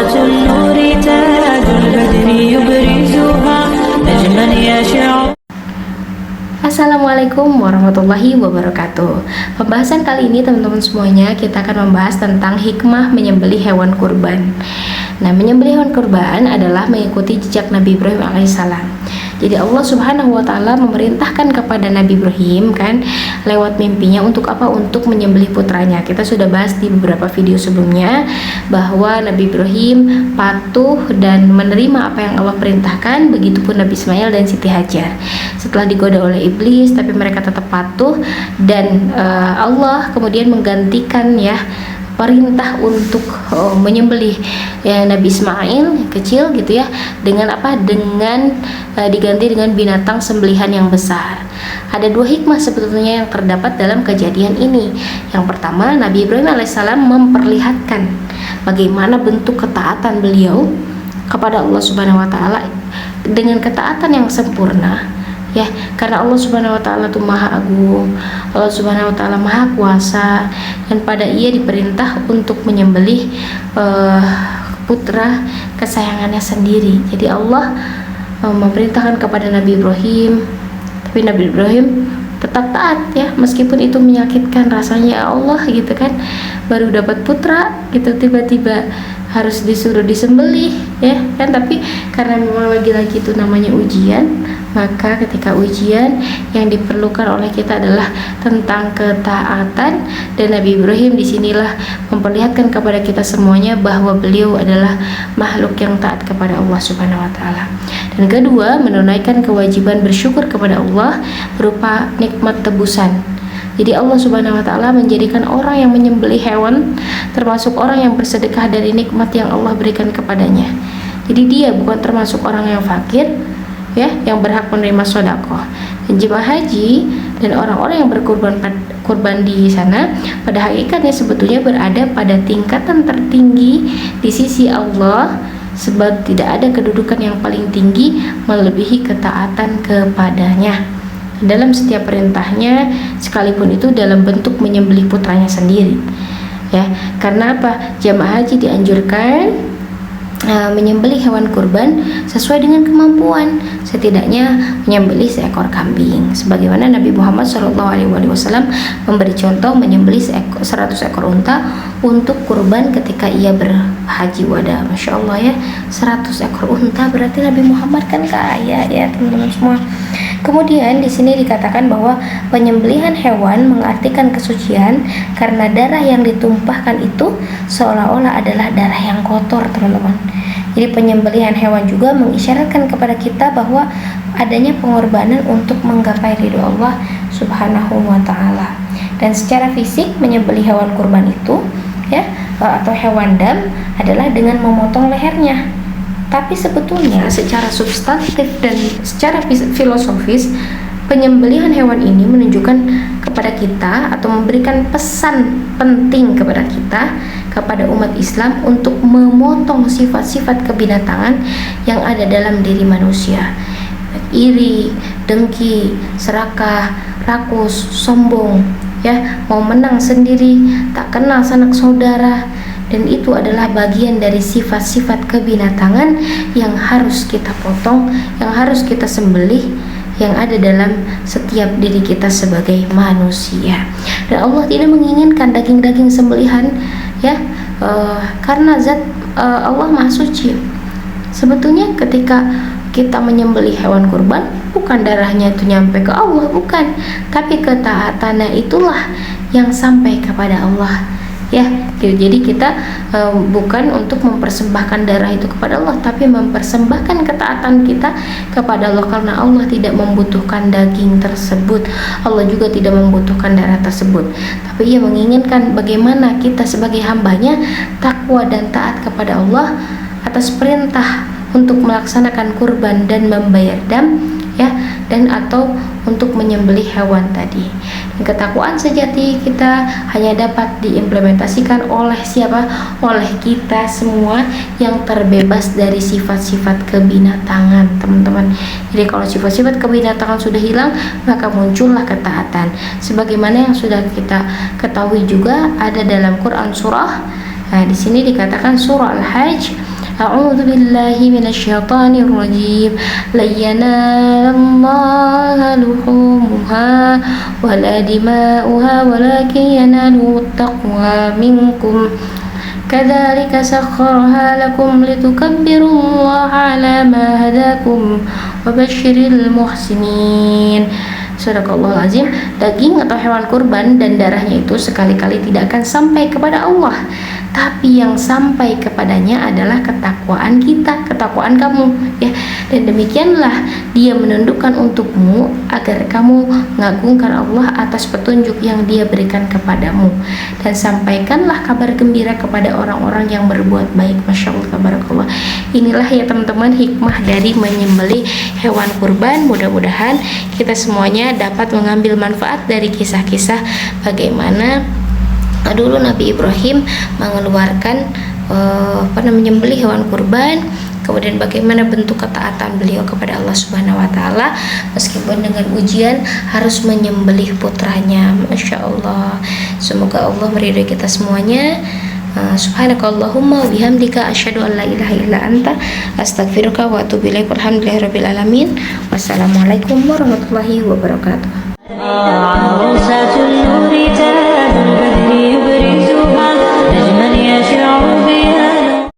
صلاة النور تاج البدر يبرزها نجما يشع. Assalamualaikum warahmatullahi wabarakatuh. Pembahasan kali ini teman-teman semuanya, kita akan membahas tentang hikmah menyembelih hewan kurban. Nah, menyembelih hewan kurban adalah mengikuti jejak Nabi Ibrahim alaihissalam. Jadi Allah Subhanahu wa taala memerintahkan kepada Nabi Ibrahim kan lewat mimpinya untuk apa? Untuk menyembelih putranya. Kita sudah bahas di beberapa video sebelumnya bahwa Nabi Ibrahim patuh dan menerima apa yang Allah perintahkan, begitupun Nabi Ismail dan Siti Hajar. Setelah digoda oleh iblis tapi mereka tetap patuh dan Allah kemudian menggantikan perintah untuk menyembelih Nabi Ismail kecil gitu ya dengan apa? Dengan diganti dengan binatang sembelihan yang besar. Ada dua hikmah sebetulnya yang terdapat dalam kejadian ini. Yang pertama, Nabi Ibrahim alaihissalam memperlihatkan bagaimana bentuk ketaatan beliau kepada Allah Subhanahu wa taala dengan ketaatan yang sempurna. Ya, karena Allah Subhanahu wa taala itu Maha Agung, Allah Subhanahu wa taala Maha Kuasa, dan pada Ia diperintah untuk menyembelih putra kesayangannya sendiri. Jadi Allah memerintahkan kepada Nabi Ibrahim, tapi Nabi Ibrahim tetap taat ya, meskipun itu menyakitkan rasanya ya Allah gitu kan, baru dapat putra gitu tiba-tiba harus disuruh disembelih ya kan, tapi karena memang lagi-lagi itu namanya ujian, maka ketika ujian yang diperlukan oleh kita adalah tentang ketaatan, dan Nabi Ibrahim disinilah memperlihatkan kepada kita semuanya bahwa beliau adalah makhluk yang taat kepada Allah Subhanahu wa taala. Dan kedua, menunaikan kewajiban bersyukur kepada Allah berupa nikmat tebusan. Jadi Allah Subhanahu wa taala menjadikan orang yang menyembelih hewan termasuk orang yang bersedekah dari nikmat yang Allah berikan kepadanya. Jadi dia bukan termasuk orang yang fakir ya, yang berhak menerima sedekah. Dan jemaah haji dan orang-orang yang berkurban di sana pada hakikatnya sebetulnya berada pada tingkatan tertinggi di sisi Allah, sebab tidak ada kedudukan yang paling tinggi melebihi ketaatan kepadanya dalam setiap perintahnya, sekalipun itu dalam bentuk menyembelih putranya sendiri ya. Karena apa? Jamaah haji dianjurkan menyembelih hewan kurban sesuai dengan kemampuan, setidaknya menyembelih seekor kambing, sebagaimana Nabi Muhammad SAW memberi contoh menyembelih 100 ekor unta untuk kurban ketika ia berhaji wada. Masya Allah ya, 100 ekor unta, berarti Nabi Muhammad kan kaya ya teman-teman semua. Kemudian di sini dikatakan bahwa penyembelihan hewan mengartikan kesucian karena darah yang ditumpahkan itu seolah-olah adalah darah yang kotor, teman-teman. Jadi penyembelihan hewan juga mengisyaratkan kepada kita bahwa adanya pengorbanan untuk menggapai ridho Allah Subhanahu wa taala. Dan secara fisik menyembelih hewan kurban itu ya atau hewan dam adalah dengan memotong lehernya. Tapi sebetulnya secara substantif dan secara filosofis, penyembelihan hewan ini menunjukkan kepada kita atau memberikan pesan penting kepada kita, kepada umat Islam, untuk memotong sifat-sifat kebinatangan yang ada dalam diri manusia. Iri, dengki, serakah, rakus, sombong, ya, mau menang sendiri, tak kenal sanak saudara. Dan itu adalah bagian dari sifat-sifat kebinatangan yang harus kita potong, yang harus kita sembelih, yang ada dalam setiap diri kita sebagai manusia. Dan Allah tidak menginginkan daging-daging sembelihan ya, karena zat Allah Maha Suci. Sebetulnya ketika kita menyembelih hewan kurban, bukan darahnya itu nyampe ke Allah, bukan, tapi ketaatannya itulah yang sampai kepada Allah ya. Jadi kita bukan untuk mempersembahkan darah itu kepada Allah, tapi mempersembahkan ketaatan kita kepada Allah, karena Allah tidak membutuhkan daging tersebut, Allah juga tidak membutuhkan darah tersebut, tapi Ia menginginkan bagaimana kita sebagai hambanya takwa dan taat kepada Allah atas perintah untuk melaksanakan kurban dan membayar dam ya, dan atau untuk menyembelih hewan tadi. Dan ketakwaan sejati kita hanya dapat diimplementasikan oleh siapa? Oleh kita semua yang terbebas dari sifat-sifat kebinatangan, teman-teman. Jadi kalau sifat-sifat kebinatangan sudah hilang, maka muncullah ketaatan. Sebagaimana yang sudah kita ketahui juga ada dalam Quran surah. Nah, di sini dikatakan surah Al-Hajj A'udzu billahi minasyaitonir rajim. La yanalallaha luhumuha wala dima'uha walakin yanaluhu taqwa minkum. Kadzalika sakhkharaha lakum litukabbirullaha ala ma hadakum wa basyiril muhsinin. Sadaqallahul azim. Daging atau hewan kurban dan darahnya itu sekali-kali tidak akan sampai kepada Allah, tapi yang sampai kepadanya adalah ketakwaan kita, ketakwaan kamu, ya. Dan demikianlah Dia menundukkan untukmu agar kamu mengagungkan Allah atas petunjuk yang Dia berikan kepadamu, dan sampaikanlah kabar gembira kepada orang-orang yang berbuat baik. Masya Allah, tabarakallah. Inilah ya teman-teman hikmah dari menyembelih hewan kurban. Mudah-mudahan kita semuanya dapat mengambil manfaat dari kisah-kisah bagaimana dulu Nabi Ibrahim mengeluarkan menyembelih hewan kurban, kemudian bagaimana bentuk ketaatan beliau kepada Allah Subhanahu wa taala meskipun dengan ujian harus menyembelih putranya. Masya Allah, semoga Allah meridhai kita semuanya. Subhanakallahumma wa bihamdika asyhadu an la ilaha illa anta astaghfiruka wa atubu ilaik. Alhamdulillahirabbil alamin. Wassalamualaikum warahmatullahi wabarakatuh. عروسة النور تاج البدر يبرزها نجما يشع بها